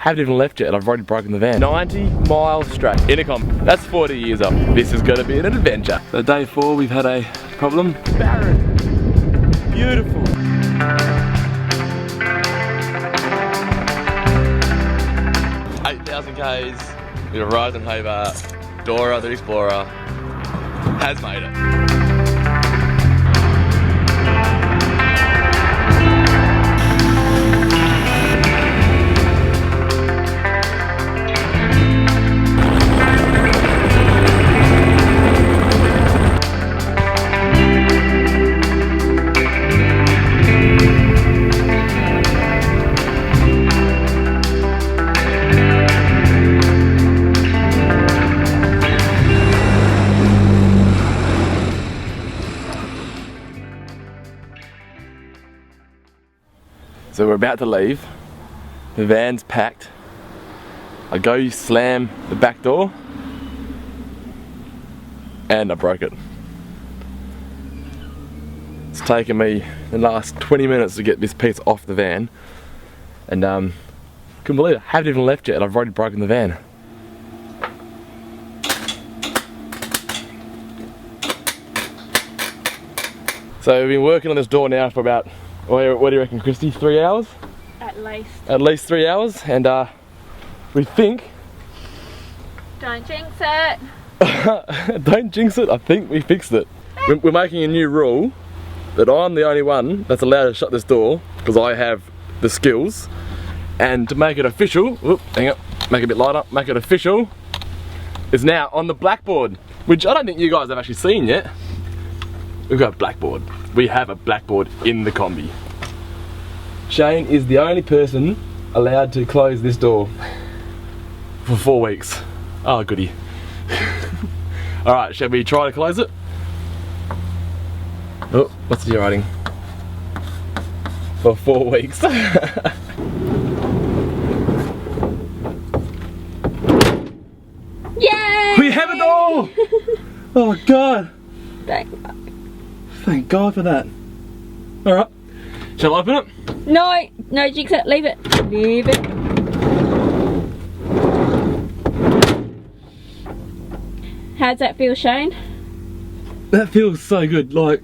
Haven't even left yet and I've already broken the van. 90 miles straight. Intercom. That's 40 years up. This is gonna be an adventure. So day 4, we've had a problem. Barren. Beautiful. K's. We've arrived in Hobart. Dora, the Explorer, has made it. So we're about to leave, the van's packed, I go slam the back door, and I broke it. It's taken me the last 20 minutes to get this piece off the van, and couldn't believe it, I haven't even left yet and I've already broken the van. So we've been working on this door now for about, what do you reckon, Christy? 3 hours? At least. At least 3 hours, and we think... Don't jinx it! Don't jinx it, I think we fixed it. We're making a new rule that I'm the only one that's allowed to shut this door because I have the skills, and to make it official, hang on, make it a bit lighter, make it official, is now on the blackboard, which I don't think you guys have actually seen yet. We've got a blackboard. We have a blackboard in the Kombi. Shane is the only person allowed to close this door for 4 weeks. Oh, goody. Alright, shall we try to close it? Oh, what's the writing? For 4 weeks. Yay! We have a door! Oh my god! Thank God for that. Alright. Shall I open it? No, no, jinx it, leave it. Leave it. How's that feel, Shane? That feels so good, like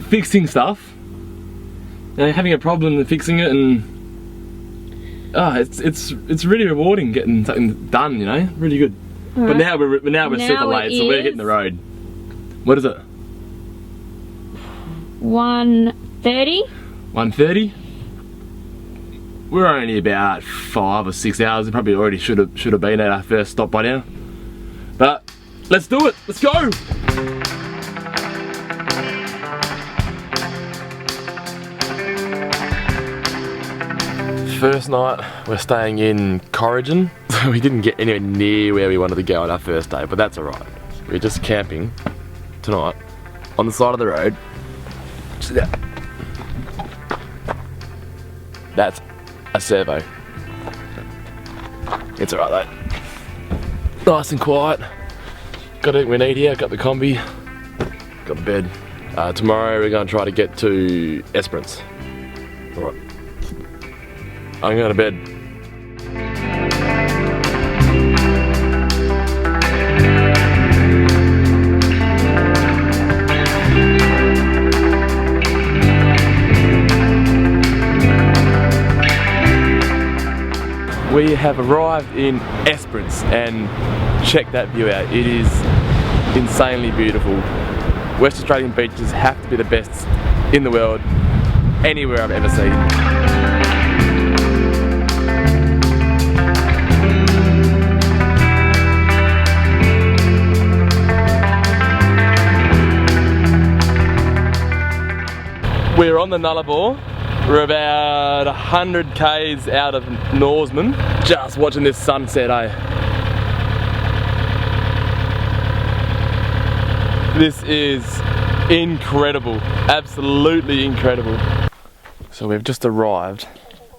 fixing stuff. You know, having a problem and fixing it, and it's really rewarding getting something done, you know? Really good. Right. But now we're super late, so we're hitting the road. What is it? 1:30. 1:30. We're only about 5 or 6 hours. We probably already should have been at our first stop by now. But let's do it. Let's go. First night we're staying in Corrigan, so we didn't get anywhere near where we wanted to go on our first day, but that's alright. We're just camping tonight on the side of the road. That's a servo. It's alright though. Nice and quiet. Got everything we need here. Got the Kombi. Got the bed. Tomorrow we're going to try to get to Esperance. Alright. I'm going to bed. We have arrived in Esperance and check that view out. It is insanely beautiful. West Australian beaches have to be the best in the world, anywhere I've ever seen. We're on the Nullabor. We're about 100 k's out of Norseman, just watching this sunset, eh? This is incredible, absolutely incredible. So we've just arrived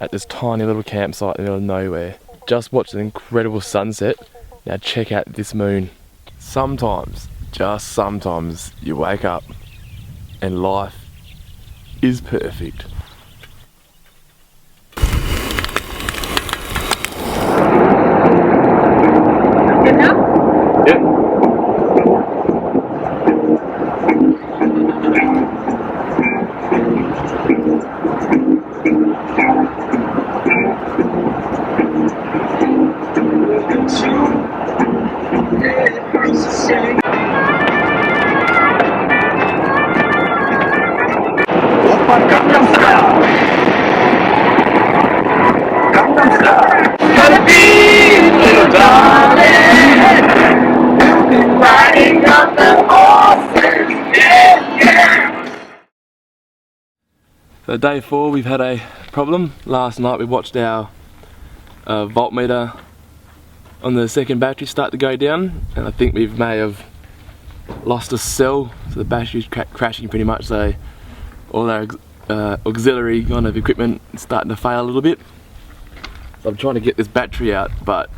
at this tiny little campsite in the middle of nowhere. Just watched an incredible sunset. Now check out this moon. Sometimes, just sometimes, you wake up and life is perfect. little darling, riding on the horses, yeah, yeah. So day 4, we've had a problem. Last night we watched our voltmeter on the second battery start to go down, and I think we may have lost a cell, so the battery's crashing pretty much, so all our auxiliary kind of equipment is starting to fail a little bit. So I'm trying to get this battery out, but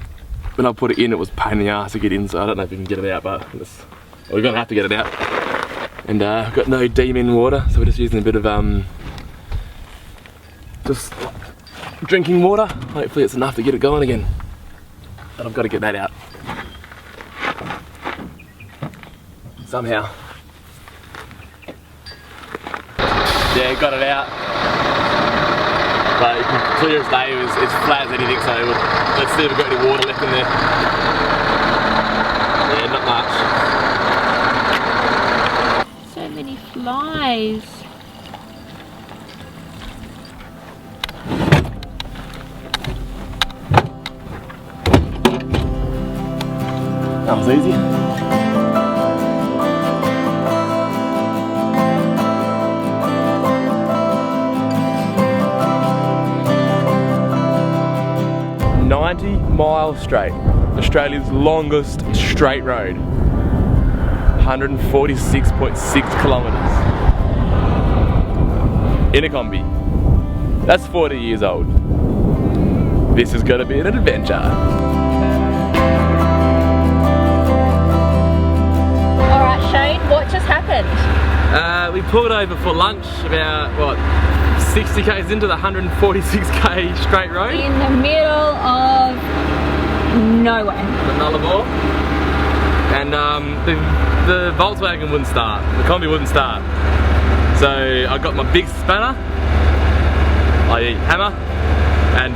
when I put it in it was a pain in the ass to get in, so I don't know if we can get it out, but we're going to have to get it out. And I've got no demon water, so we're just using a bit of just drinking water. Hopefully it's enough to get it going again. But I've got to get that out somehow. Yeah, got it out. But clear as day, it's flat as anything, so let's see if we've got any water left in there. Yeah, not much. So many flies. That was easy. Mile straight, Australia's longest straight road, 146.6 kilometres in a Kombi. That's 40 years old. This is going to be an adventure. Alright Shane, what just happened? We pulled over for lunch about, what, 60 k's into the 146k straight road. In the middle of nowhere. The Nullabor. And the Volkswagen wouldn't start. The Kombi wouldn't start. So I got my big spanner, i.e. hammer, and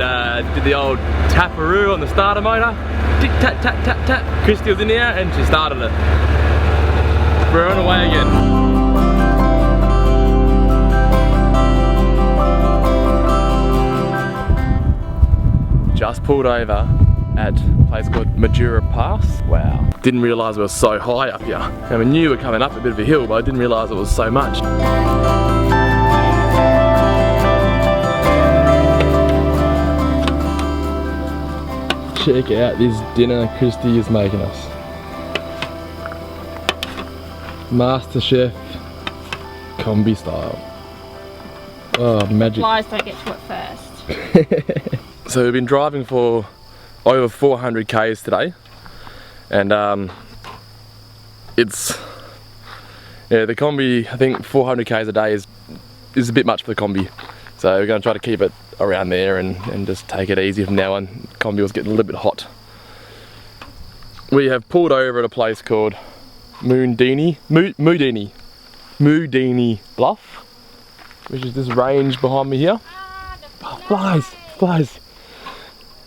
did the old taparoo on the starter motor. Tick tap tap tap tap. Christy was in there and she started it. We're on the way again. Just pulled over at a place called Majura Pass. Wow. Didn't realise we were so high up here. And we knew we were coming up a bit of a hill, but I didn't realise it was so much. Check out this dinner Christy is making us. MasterChef Kombi style. Oh, magic. Flies don't get to it first. So we've been driving for over 400 k's today, and it's, yeah, the Kombi, I think 400 k's a day is a bit much for the Kombi, so we're going to try to keep it around there and just take it easy from now on. Kombi was getting a little bit hot. We have pulled over at a place called Moodini Bluff, which is this range behind me here. Oh, flies.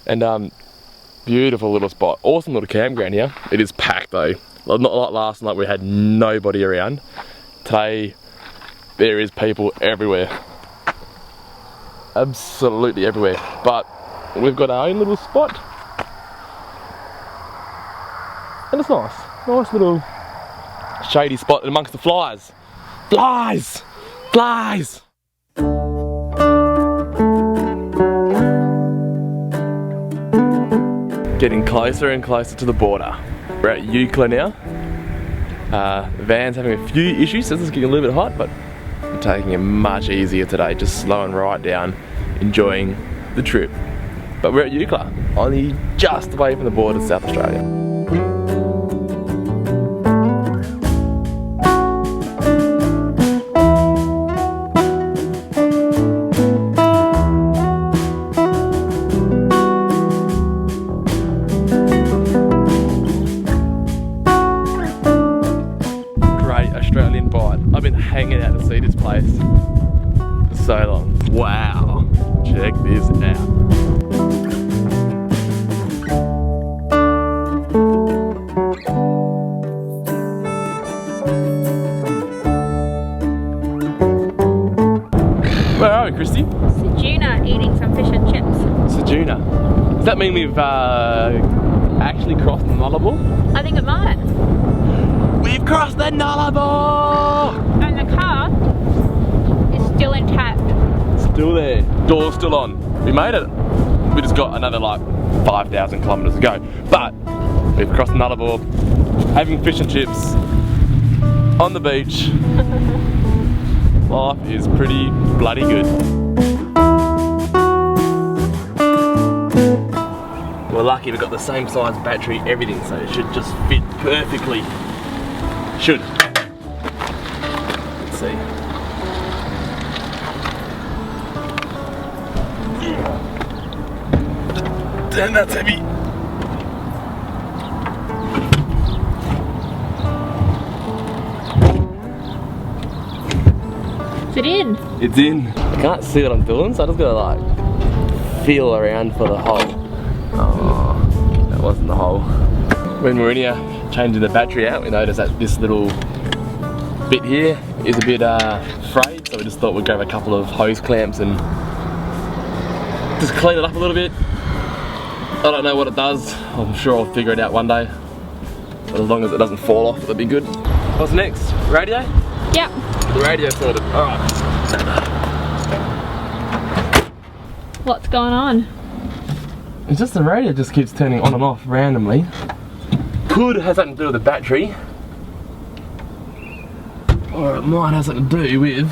And beautiful little spot, awesome little campground here. It is packed though, not like last night we had nobody around. Today there is people everywhere, absolutely everywhere. But we've got our own little spot, and it's nice little shady spot amongst the flies. Getting closer and closer to the border. We're at Eucla now. The van's having a few issues, so this is getting a little bit hot, but I'm taking it much easier today, just slowing right down, enjoying the trip. But we're at Eucla, only just away from the border of South Australia. Great Australian Bight. I've been hanging out to see this place for so long. Wow, check this out. Where are we, Christy? Sejuna eating some fish and chips. Sejuna. Does that mean we've actually crossed the Nullabor? I think it might. We've crossed the Nullabor! And the car is still intact. Still there. Door's still on. We made it. We just got another like 5,000 kilometres to go. But we've crossed the Nullabor, having fish and chips on the beach. Life is pretty bloody good. We're lucky we've got the same size battery, everything, so it should just fit perfectly. Should. Let's see. Damn, that's heavy. Is it in? It's in. I can't see what I'm doing, so I just gotta like feel around for the hole. Oh, that wasn't the hole. When we're in here changing the battery out, we noticed that this little bit here is a bit frayed, so we just thought we'd grab a couple of hose clamps and just clean it up a little bit. I don't know what it does. I'm sure I'll figure it out one day. But as long as it doesn't fall off, it'll be good. What's next? Radio? Yep. The radio sorted. Alright. What's going on? It's just the radio just keeps turning on and off randomly. Could have something to do with the battery. Or it might have something to do with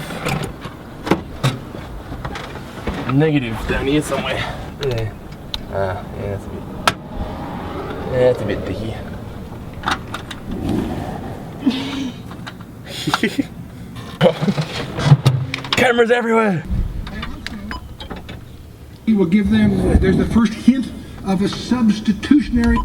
negative down here somewhere. Yeah. Yeah, that's a bit dicky. Cameras everywhere. We will give them, there's the first hint of a substitutionary.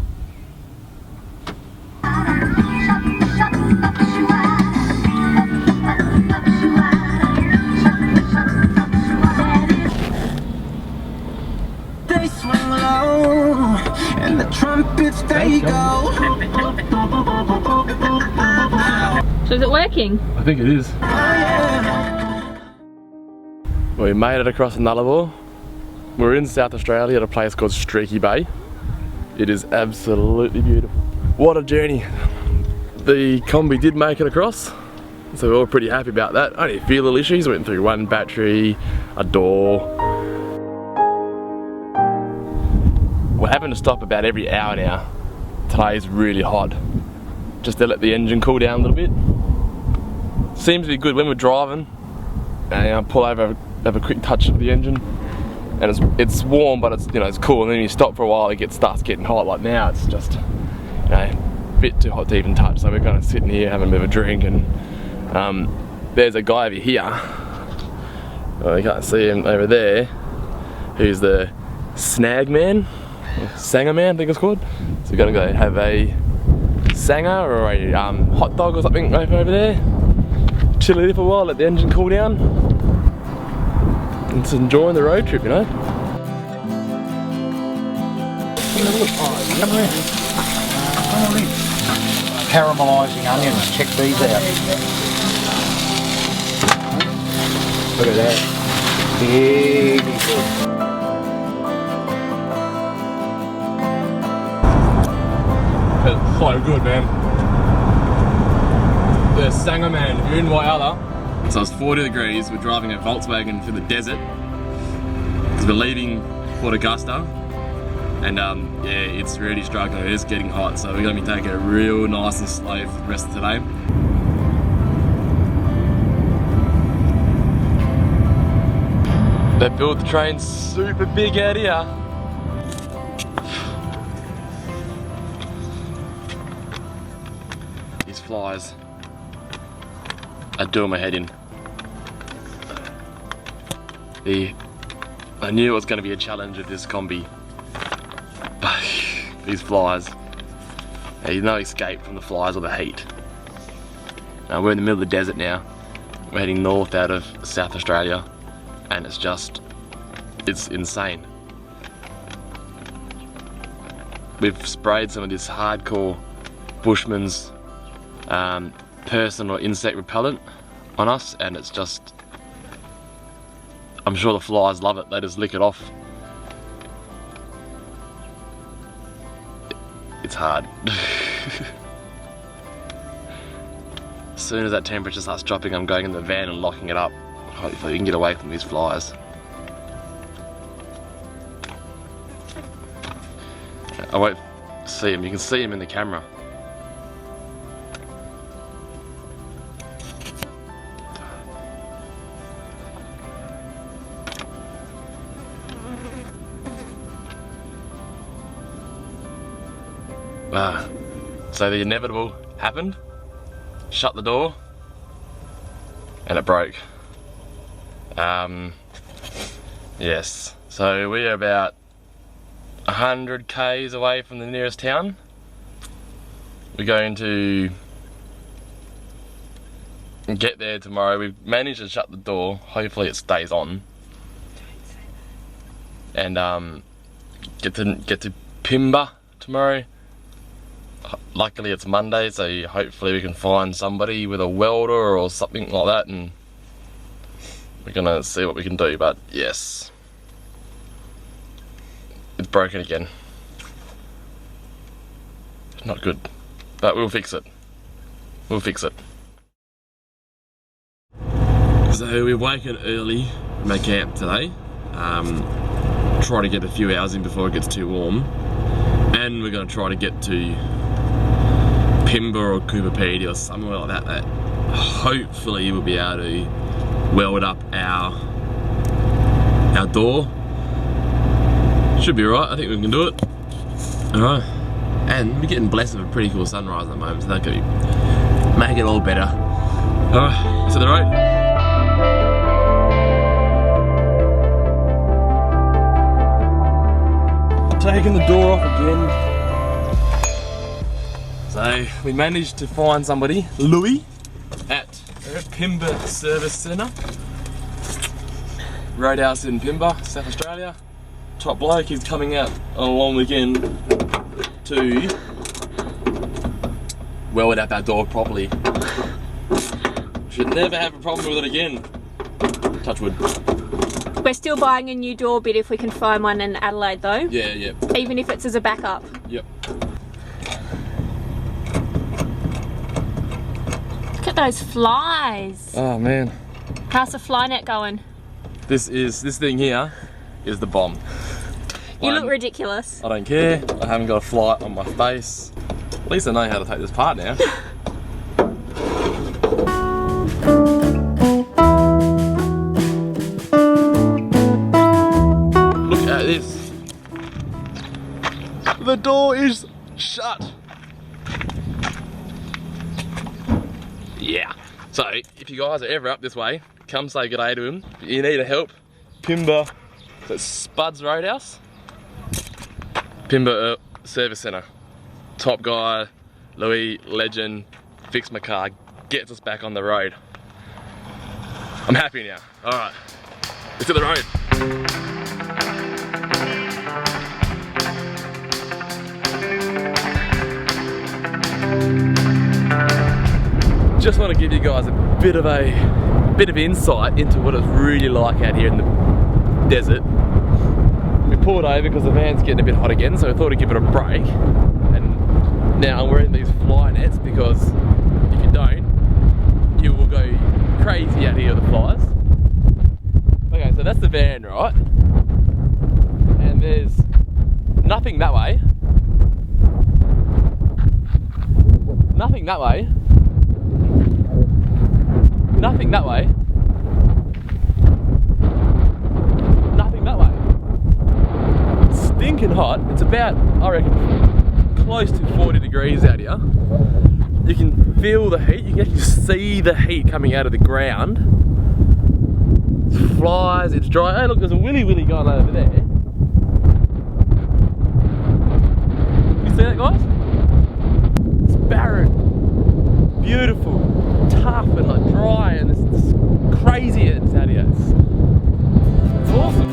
They swing low, and the trumpets they go. So is it working? I think it is. Well, we made it across the Nullabor. We're in South Australia at a place called Streaky Bay. It is absolutely beautiful. What a journey. The Kombi did make it across, so we're all pretty happy about that. Only a few little issues. Went through one battery, a door. We're having to stop about every hour now. Today is really hot. Just to let the engine cool down a little bit. Seems to be good when we're driving. And pull over, have a quick touch of the engine. And it's warm, but it's, you know, it's cool. And then you stop for a while, it starts getting hot. Like now, it's just, you know, a bit too hot to even touch. So we're kind of sitting here having a bit of a drink, and there's a guy over here. Well, you can't see him over there. Who's the snag man, sanger man, I think it's called. So we're gonna go have a sanger or a hot dog or something over there. Chill a little while, let the engine cool down. It's enjoying the road trip, you know. Caramelising onions, check these out. Look at that. Beautiful. It's so good, man. The Sanger man, if you're in Whyalla. So it's 40 degrees, we're driving a Volkswagen through the desert. Because we're leaving Port Augusta. And yeah, it's really struggling, it is getting hot. So we're gonna be taking it real nice and slow for the rest of today. They built the train super big out here. These flies are doing my head in. I knew it was going to be a challenge with this Kombi. But these flies, there's no escape from the flies or the heat. Now we're in the middle of the desert now. We're heading north out of South Australia, and it's insane. We've sprayed some of this hardcore bushman's person or insect repellent on us, and it's just, I'm sure the flies love it, they just lick it off. it's hard. As soon as that temperature starts dropping, I'm going in the van and locking it up. Hopefully we can get away from these flies. I won't see him, you can see him in the camera. So the inevitable happened. Shut the door and it broke. Yes, so we're about 100 k's away from the nearest town. We're going to get there tomorrow. We've managed to shut the door, hopefully it stays on, and get to Pimba tomorrow. Luckily it's Monday, so hopefully we can find somebody with a welder or something like that, and we're gonna see what we can do. But yes, it's broken again. Not good, but we'll fix it. We'll fix it. So we've woken early from our camp today. Try to get a few hours in before it gets too warm, and we're gonna try to get to Pimba or Cooperpeedy or somewhere like that, that hopefully we'll be able to weld up our door. Should be right, I think we can do it. Alright, and we're getting blessed with a pretty cool sunrise at the moment, so that could make it all better. Alright, let's hit the road. Taking the door off again. So we managed to find somebody, Louis, at Pimba Service Centre. Roadhouse in Pimba, South Australia. Top bloke, he's coming out on a long weekend to weld up our door properly. Should never have a problem with it again. Touch wood. We're still buying a new door bit if we can find one in Adelaide though. Yeah, yeah. Even if it's as a backup. Yep. Look at those flies. Oh man. How's the fly net going? This thing here is the bomb. You look ridiculous. I don't care. I haven't got a fly on my face. At least I know how to take this part now. Look at this. The door is shut. Yeah. So if you guys are ever up this way, come say good day to him. If you need help, Pimba, that's Spud's Roadhouse. Pimba Service Centre. Top guy, Louis, legend, fixed my car, gets us back on the road. I'm happy now. Alright, let's hit the road. Just want to give you guys a bit of insight into what it's really like out here in the desert. We pulled over because the van's getting a bit hot again, so I thought I'd give it a break. And now I'm wearing these fly nets because if you don't, you will go crazy out here with the flies. Okay, so that's the van, right? And there's nothing that way. Nothing that way. Nothing that way. Nothing that way. It's stinking hot. It's about, I reckon, close to 40 degrees out here. You can feel the heat. You can actually see the heat coming out of the ground. It's flies, it's dry. Hey look, there's a willy going over there. You see that, guys? It's barren. Beautiful. Tough and like dry, and it's crazy it's out here. It's awesome.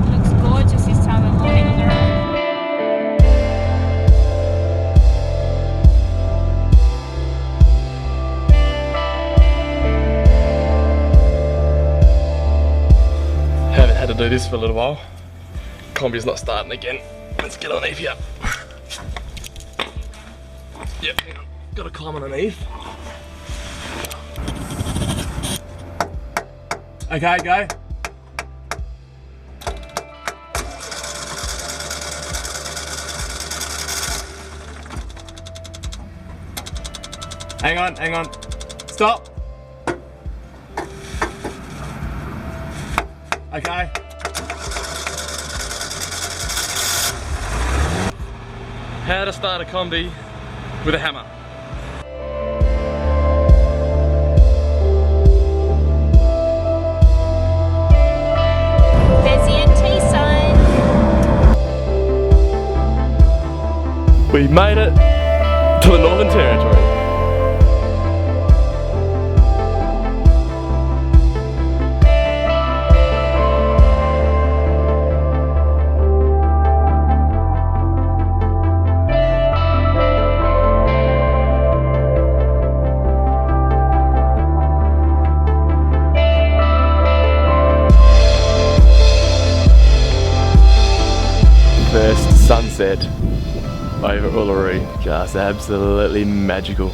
It looks gorgeous this time of morning. do this for a little while. Kombi's not starting again. Let's get underneath here. Yep, hang on. Gotta climb underneath. Okay, go. Hang on. Stop. Okay. How to start a Kombi with a hammer. There's the NT sign. We made it to the Northern Territory. First sunset over Uluru, just absolutely magical.